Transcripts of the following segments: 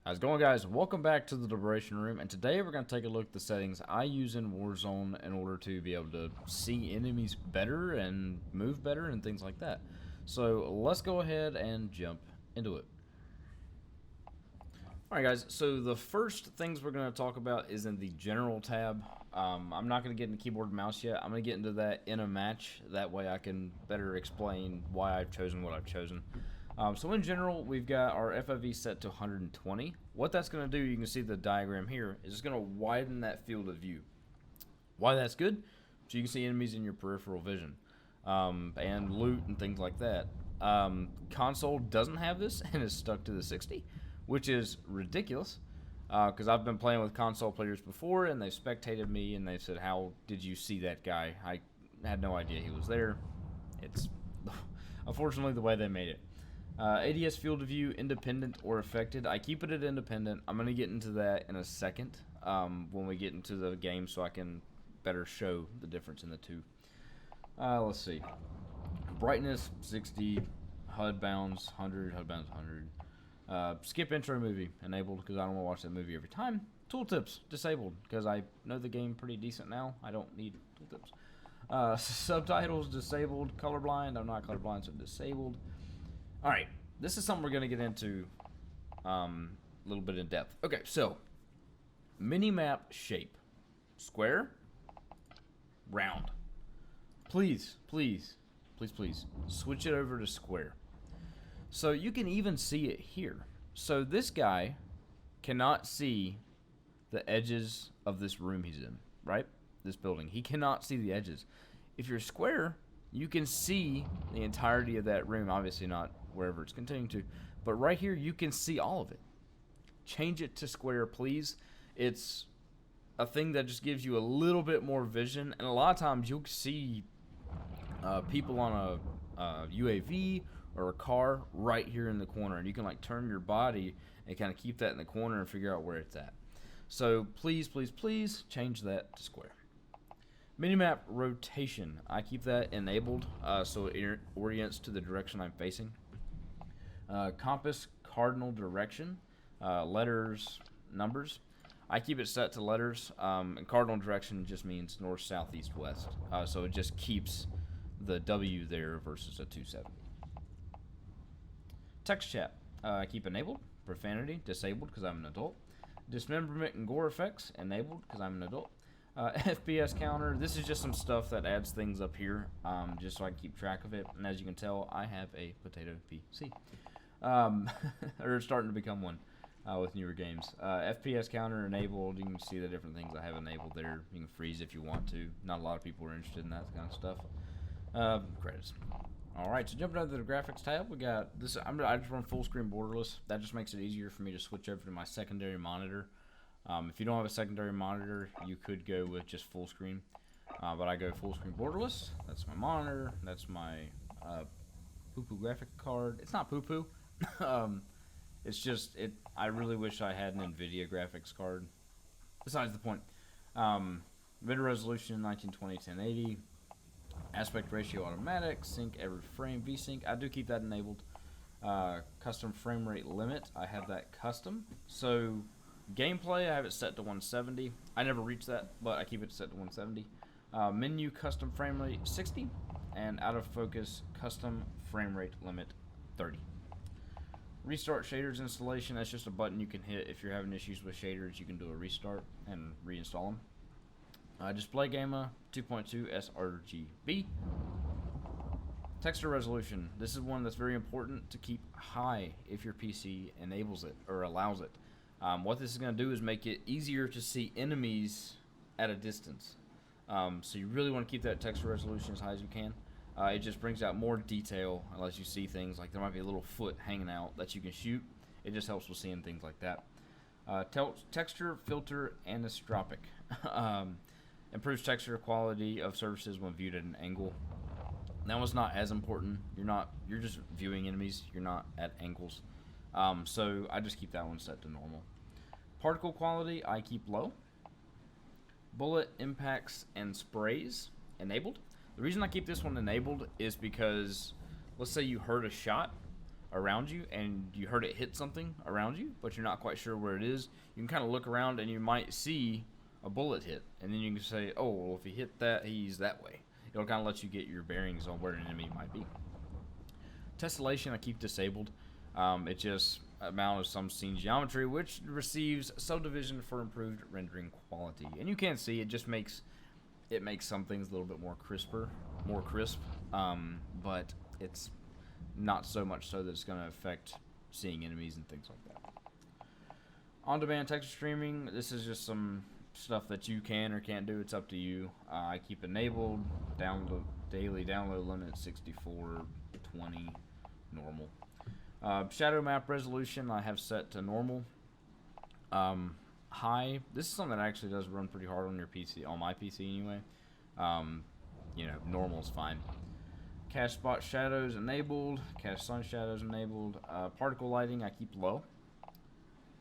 How's it going, guys? Welcome back to the Deliberation Room, and today we're going to take a look at the settings I use in Warzone in order to be able to see enemies better and move better and things like that. So let's go ahead and jump into it. Alright guys, so the first things we're going to talk about is in the General tab. I'm not going to get into keyboard and mouse yet. I'm going to get into that in a match. That way I can better explain why I've chosen what I've chosen. So in general, we've got our FOV set to 120. What that's going to do, you can see the diagram here, is it's going to widen that field of view. Why that's good? So you can see enemies in your peripheral vision, and loot and things like that. Console doesn't have this and is stuck to the 60, which is ridiculous, because I've been playing with console players before, and they've spectated me, and they said, "How did you see that guy? I had no idea he was there." It's unfortunately the way they made it. ADS field of view, independent or affected. I keep it at independent. I'm going to get into that in a second when we get into the game so I can better show the difference in the two. Let's see. Brightness, 60. HUD bounds, 100. HUD bounds, 100. Skip intro movie, enabled because I don't want to watch that movie every time. Tooltips, disabled because I know the game pretty decent now. I don't need tooltips. Subtitles, disabled. Colorblind, I'm not colorblind, so disabled. Alright, this is something we're going to get into a little bit in depth. Okay, so, minimap shape. Square, round. Please, please, please, please, switch it over to square. So you can even see it here. So this guy cannot see the edges of this room he's in, right? This building. He cannot see the edges. If you're square, you can see the entirety of that room. Obviously not wherever it's continuing to, but right here you can see all of it. Change it to square, please. It's a thing that just gives you a little bit more vision, and a lot of times you'll see people on a UAV or a car right here in the corner, and you can like turn your body and kind of keep that in the corner and figure out where it's at. So please, please, please change that to square. Minimap rotation, I keep that enabled so it orients to the direction I'm facing. Compass cardinal direction, letters, numbers. I keep it set to letters, and cardinal direction just means north, south, east, west. So it just keeps the W there versus a 270. Text chat, I keep enabled. Profanity, disabled because I'm an adult. Dismemberment and gore effects, enabled because I'm an adult. FPS counter, this is just some stuff that adds things up here, just so I can keep track of it. And as you can tell, I have a potato PC. Or starting to become one with newer games. FPS counter enabled. You can see the different things I have enabled there. You can freeze if you want to. Not a lot of people are interested in that kind of stuff. Credits. Alright, so jumping over to the graphics tab, we got this. I just run full screen borderless. That just makes it easier for me to switch over to my secondary monitor. If you don't have a secondary monitor, you could go with just full screen. But I go full screen borderless. That's my monitor. That's my poo-poo graphic card. It's not poo-poo. It's just, I really wish I had an NVIDIA graphics card. Besides the point. Video resolution 1920 1080. Aspect ratio automatic. Sync every frame. VSync. I do keep that enabled. Custom frame rate limit. I have that custom. So gameplay, I have it set to 170. I never reach that, but I keep it set to 170. Menu custom frame rate 60. And out of focus custom frame rate limit 30. Restart shaders installation, that's just a button you can hit if you're having issues with shaders. You can do a restart and reinstall them. Display gamma 2.2 sRGB. Texture resolution, this is one that's very important to keep high if your PC enables it or allows it. What this is going to do is make it easier to see enemies at a distance. So you really want to keep that texture resolution as high as you can. It just brings out more detail and lets you see things like there might be a little foot hanging out that you can shoot. It just helps with seeing things like that. Texture filter anisotropic. Improves texture quality of surfaces when viewed at an angle. That one's not as important. You're just viewing enemies. You're not at angles. So I just keep that one set to normal. Particle quality I keep low. Bullet impacts and sprays enabled. The reason I keep this one enabled is because let's say you heard a shot around you and you heard it hit something around you, but you're not quite sure where it is, you can kind of look around and you might see a bullet hit, and then you can say, oh, well, if he hit that, he's that way. It'll kind of let you get your bearings on where an enemy might be. Tessellation I keep disabled. It just amounts some scene geometry, which receives subdivision for improved rendering quality. And you can see it just makes some things a little bit more crisp, but it's not so much so that it's going to affect seeing enemies and things like that. On-demand texture streaming, this is just some stuff that you can or can't do. It's up to you. I keep enabled. Daily download limit 6420 normal. Shadow map resolution I have set to normal. High. This is something that actually does run pretty hard on your PC, on my PC anyway. You know, normal's fine. Cast spot shadows enabled. Cast sun shadows enabled. Particle lighting I keep low.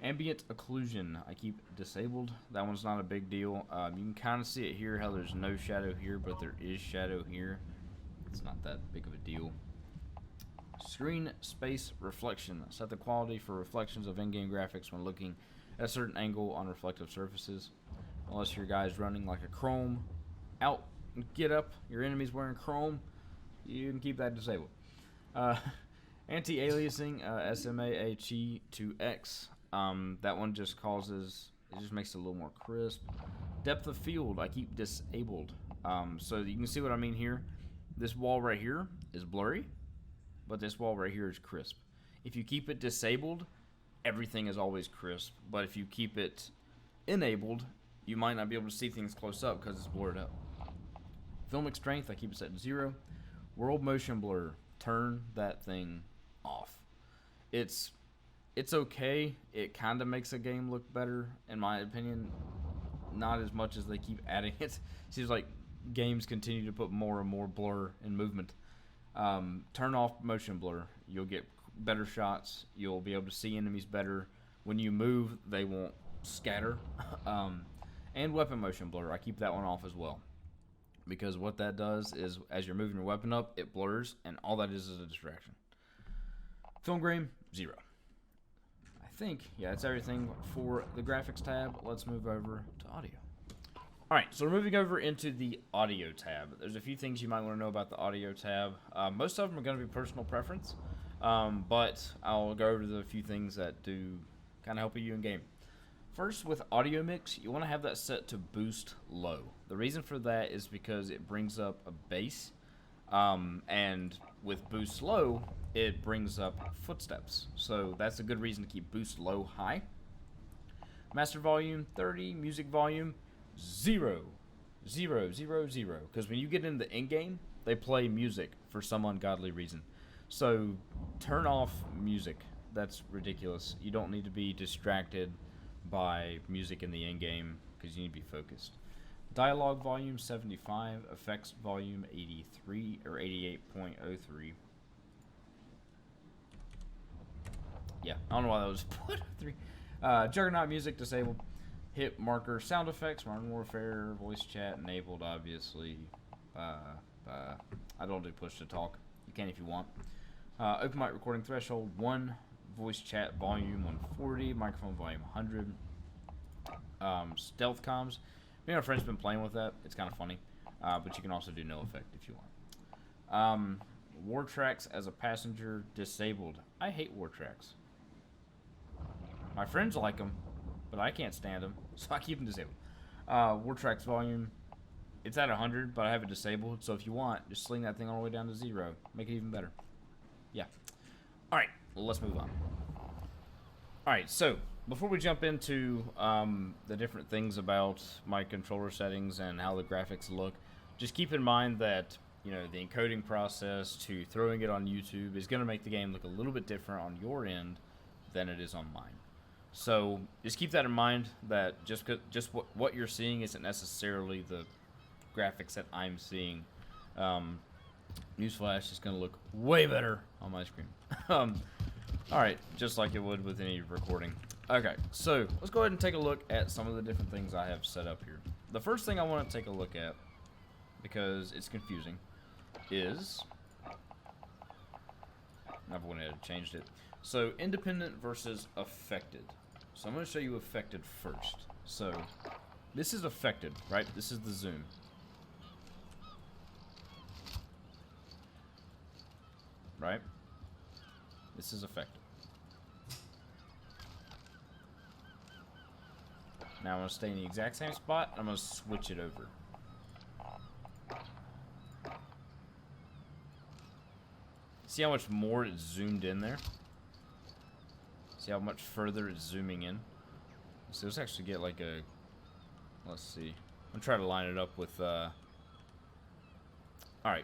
Ambient occlusion I keep disabled. That one's not a big deal. You can kind of see it here, how there's no shadow here, but there is shadow here. It's not that big of a deal. Screen space reflection. Set the quality for reflections of in-game graphics when looking at a certain angle on reflective surfaces. Unless your guy's running like a chrome out, get up, your enemy's wearing chrome, you can keep that disabled. Anti-aliasing, SMAH to X. That one just makes it a little more crisp. Depth of field, I keep disabled. So you can see what I mean here. This wall right here is blurry, but this wall right here is crisp. If you keep it disabled, everything is always crisp. But if you keep it enabled, you might not be able to see things close up because it's blurred up. Filmic strength, I keep it set to 0. World motion blur, turn that thing off. It's okay. It kind of makes a game look better, in my opinion. Not as much as they keep adding it. Seems like games continue to put more and more blur and movement. Turn off motion blur. You'll get better shots. You'll be able to see enemies better. When you move, they won't scatter. And weapon motion blur. I keep that one off as well. Because what that does is, as you're moving your weapon up, it blurs, and all that is a distraction. Film grain, 0. I think, yeah, that's everything for the graphics tab. Let's move over to audio. Alright, so we're moving over into the audio tab. There's a few things you might want to know about the audio tab. Most of them are going to be personal preference, but I'll go over the few things that do kind of help you in game. First, with audio mix, you want to have that set to boost low. The reason for that is because it brings up a bass, and with boost low, it brings up footsteps. So that's a good reason to keep boost low high. Master volume 30, music volume 0, 0, 0, 0. Because when you get into the in-game, they play music for some ungodly reason. So turn off music. That's ridiculous. You don't need to be distracted by music in the in-game because you need to be focused. Dialogue volume 75, effects volume 83 or 88.03. Yeah, I don't know why that was 0.03. Juggernaut music disabled. Hit marker sound effects, Modern Warfare, voice chat enabled, obviously. I don't do push to talk. You can if you want. Open mic recording threshold 1. Voice chat volume 140, microphone volume 100. Stealth comms. Me and my friend's been playing with that. It's kind of funny, but you can also do no effect if you want. War tracks as a passenger disabled. I hate war tracks. My friends like them, but I can't stand them, so I keep them disabled. War tracks volume, it's at 100, but I have it disabled. So if you want, just sling that thing all the way down to 0. Make it even better. Yeah. All right. Well, let's move on. Alright, so before we jump into the different things about my controller settings and how the graphics look, just keep in mind that, you know, the encoding process to throwing it on YouTube is going to make the game look a little bit different on your end than it is on mine. So just keep that in mind, that what you're seeing isn't necessarily the graphics that I'm seeing. Newsflash is going to look way better on my screen. Alright, just like it would with any recording. Okay, so let's go ahead and take a look at some of the different things I have set up here. The first thing I want to take a look at, because it's confusing, is I've went ahead and changed it. So independent versus affected. So I'm going to show you affected first. So this is affected, right? This is the zoom. Right? This is affected. Now I'm going to stay in the exact same spot. I'm going to switch it over. See how much more it's zoomed in there? See how much further it's zooming in? So let's actually get like a... Let's see. I'm going to try to line it up with... Alright,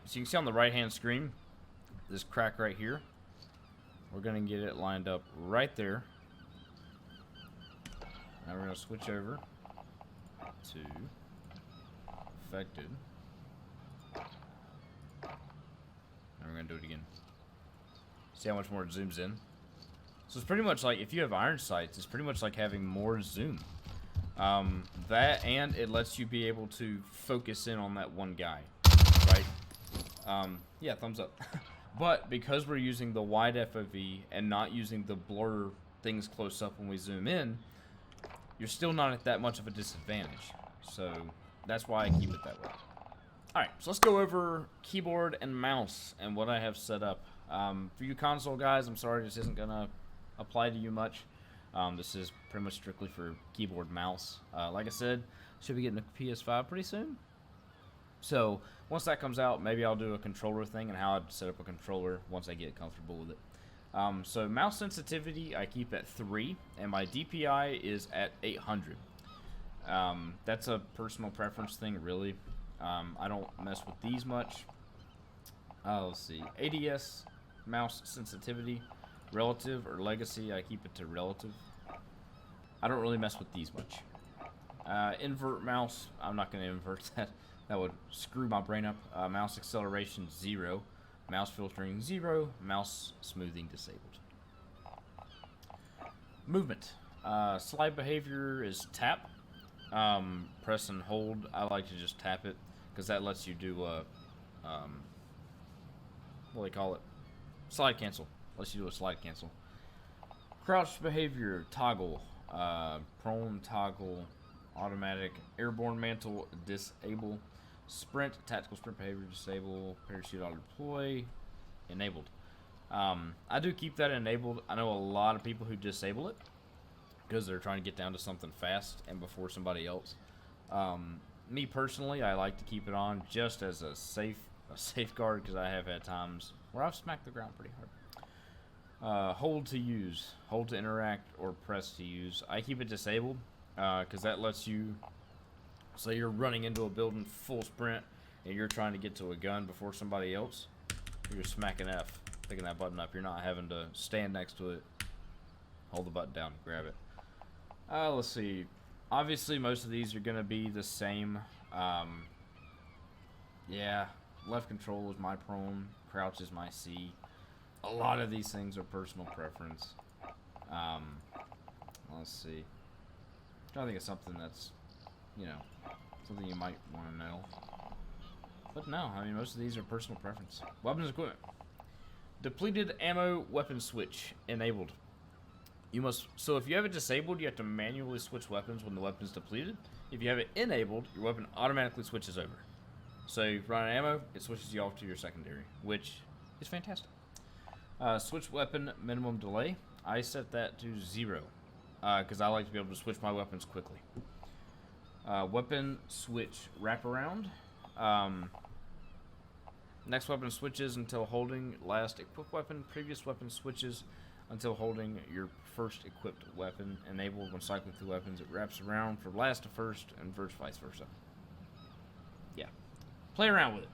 so you can see on the right-hand screen, this crack right here. We're going to get it lined up right there. Now we're going to switch over to affected. And we're going to do it again. See how much more it zooms in? So it's pretty much like, if you have iron sights, it's pretty much like having more zoom. That, and it lets you be able to focus in on that one guy, right? Yeah, thumbs up. But because we're using the wide FOV and not using the blur things close up when we zoom in, you're still not at that much of a disadvantage. So that's why I keep it that way. Alright, so let's go over keyboard and mouse and what I have set up. For you console guys, I'm sorry this isn't going to apply to you much. This is pretty much strictly for keyboard mouse. Like I said, should be getting a PS5 pretty soon. So once that comes out, maybe I'll do a controller thing and how I'd set up a controller once I get comfortable with it. So mouse sensitivity I keep at 3, and my DPI is at 800. That's a personal preference thing, really. I don't mess with these much. Let's see. ADS mouse sensitivity, relative or legacy, I keep it to relative. I don't really mess with these much. Invert mouse, I'm not going to invert that. That would screw my brain up. Mouse acceleration 0. Mouse filtering 0. Mouse smoothing disabled. Movement. Slide behavior is tap. Press and hold. I like to just tap it because that lets you do a what do they call it? Slide cancel. Lets you do a slide cancel. Crouch behavior toggle. Prone toggle. Automatic. Airborne mantle disable. Sprint, tactical sprint behavior disable. Parachute auto deploy enabled. I do keep that enabled. I know a lot of people who disable it because they're trying to get down to something fast and before somebody else. Me personally, I like to keep it on just as a safeguard because I have had times where I've smacked the ground pretty hard. Hold to use, hold to interact, or press to use. I keep it disabled because that lets you. Say you're running into a building full sprint and you're trying to get to a gun before somebody else. You're smacking F, picking that button up. You're not having to stand next to it, hold the button down, grab it. Let's see. Obviously, most of these are going to be the same. Yeah, left control is my prone, crouch is my C. A lot of these things are personal preference. Let's see. I'm trying to think of something that's, you know, something you might want to know. But no, I mean, most of these are personal preference. Weapons equipment. Depleted ammo weapon switch enabled. You must, so if you have it disabled, you have to manually switch weapons when the weapon is depleted. If you have it enabled, your weapon automatically switches over. So you run out of ammo, it switches you off to your secondary, which is fantastic. Switch weapon minimum delay. I set that to 0 because I like to be able to switch my weapons quickly. Weapon switch wraparound. Next weapon switches until holding last equipped weapon. Previous weapon switches until holding your first equipped weapon. Enabled when cycling through weapons. It wraps around from last to first and vice versa. Yeah. Play around with it.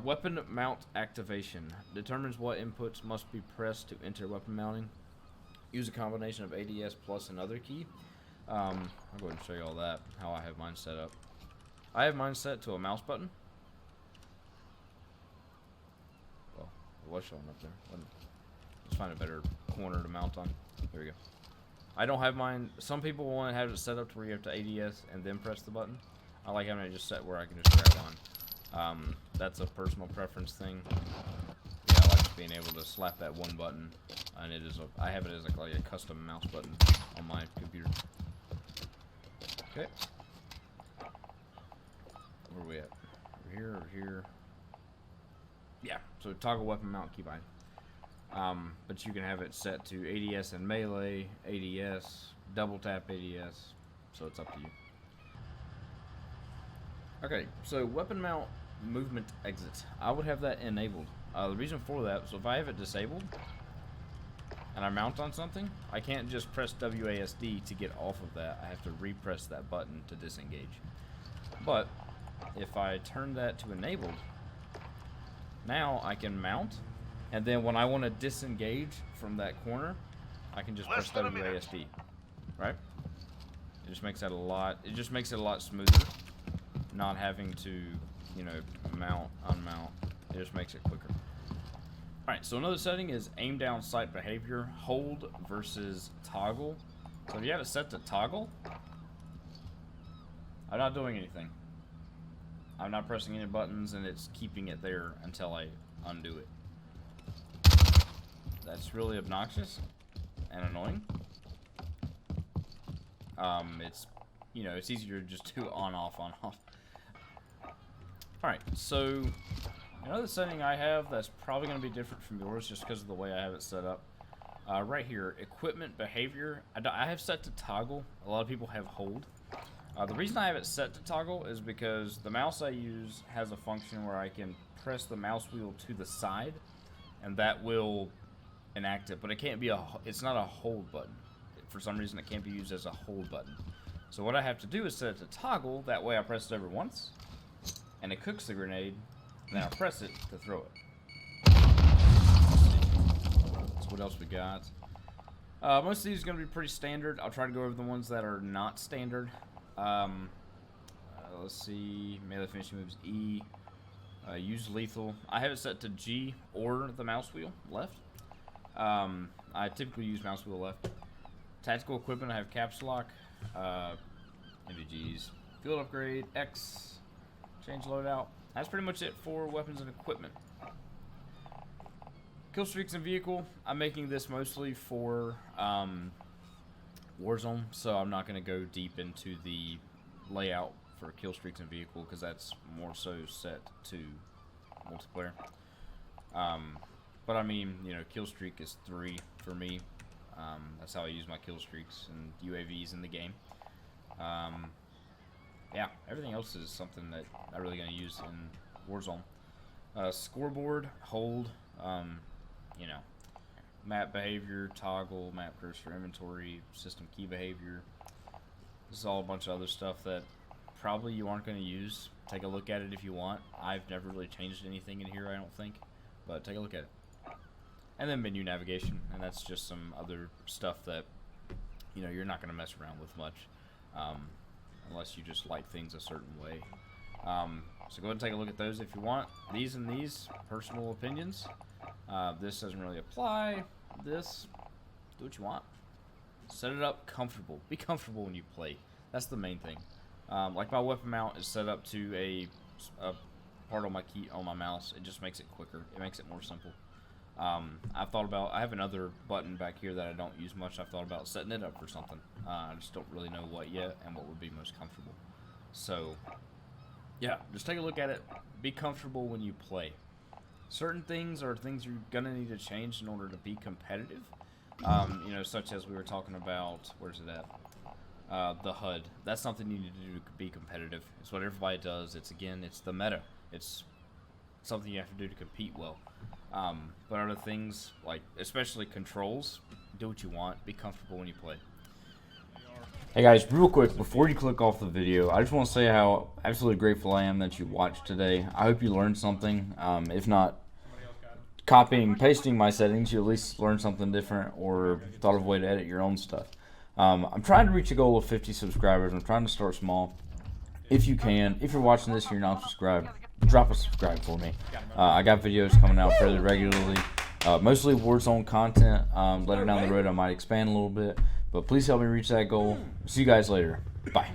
Weapon mount activation. Determines what inputs must be pressed to enter weapon mounting. Use a combination of ADS plus another key. I'll go ahead and show you all that, how I have mine set up. I have mine set to a mouse button. Well, it was showing up there. Let's find a better corner to mount on. There we go. I don't have mine. Some people want to have it set up to where you have to ADS and then press the button. I like having it just set where I can just grab on. That's a personal preference thing. Yeah, I like to being able to slap that one button, and it is I have it as like a custom mouse button on my computer. Okay. Where are we at? Over here. Yeah, so toggle weapon mount keybind. But you can have it set to ADS and melee, ADS, double tap ADS, so it's up to you. Okay, so weapon mount movement exit. I would have that enabled. The reason for that, so if I have it disabled and I mount on something, I can't just press WASD to get off of that. I have to repress that button to disengage. But if I turn that to enabled, now I can mount, and then when I want to disengage from that corner, I can just press WASD. Right? It just makes that it just makes it a lot smoother, not having to, you know, mount, unmount. It just makes it quicker. Alright, so another setting is aim down sight behavior, hold versus toggle. So if you have it set to toggle, I'm not doing anything. I'm not pressing any buttons, and it's keeping it there until I undo it. That's really obnoxious and annoying. It's, you know, it's easier to just do on, off, on, off. Alright, so another setting I have that's probably going to be different from yours just because of the way I have it set up. Right here, equipment behavior. I have set to toggle. A lot of people have hold. The reason I have it set to toggle is because the mouse I use has a function where I can press the mouse wheel to the side, and that will enact it. But it can't be it's not a hold button. For some reason, it can't be used as a hold button. So what I have to do is set it to toggle. That way, I press it every once, and it cooks the grenade. And then I press it to throw it. So what else we got? Most of these are going to be pretty standard. I'll try to go over the ones that are not standard. Let's see. Melee finishing moves E. Use lethal. I have it set to G or the mouse wheel left. I typically use mouse wheel left. Tactical equipment, I have caps lock. MVGs. Field upgrade. X. Change loadout. That's pretty much it for weapons and equipment. Kill streaks and vehicle. I'm making this mostly for Warzone, so I'm not going to go deep into the layout for kill streaks and vehicle because that's more so set to multiplayer. But I mean, you know, kill streak is 3 for me. That's how I use my kill streaks and UAVs in the game. Yeah, everything else is something that I'm really going to use in Warzone. Scoreboard, hold, you know, map behavior, toggle, map cursor, inventory, system key behavior. This is all a bunch of other stuff that probably you aren't going to use. Take a look at it if you want. I've never really changed anything in here, I don't think, but take a look at it. And then menu navigation, and that's just some other stuff that, you know, you're not going to mess around with much. Unless you just like things a certain way. So go ahead and take a look at those if you want. These and these, personal opinions. This doesn't really apply. This, do what you want. Set it up comfortable. Be comfortable when you play. That's the main thing. Like my weapon mount is set up to a part on my key on my mouse. It just makes it quicker. It makes it more simple. I've thought about, I have another button back here that I don't use much. I've thought about setting it up for something. I just don't really know what yet and what would be most comfortable. So, yeah, just take a look at it. Be comfortable when you play. Certain things are things you're gonna need to change in order to be competitive. You know, such as we were talking about, where's it at? The HUD. That's something you need to do to be competitive. It's what everybody does. It's the meta. It's something you have to do to compete well. But other things, like especially controls, do what you want. Be comfortable when you play. Hey guys, real quick, before you click off the video, I just want to say how absolutely grateful I am that you watched today. I hope you learned something. If not copying, pasting my settings, you at least learned something different or thought of a way to edit your own stuff. I'm trying to reach a goal of 50 subscribers. I'm trying to start small. If you can, if you're watching this and you're not subscribed, drop a subscribe for me. I got videos coming out fairly regularly, mostly Warzone content. Later down the road I might expand a little bit, but please help me reach that goal. See you guys later. Bye.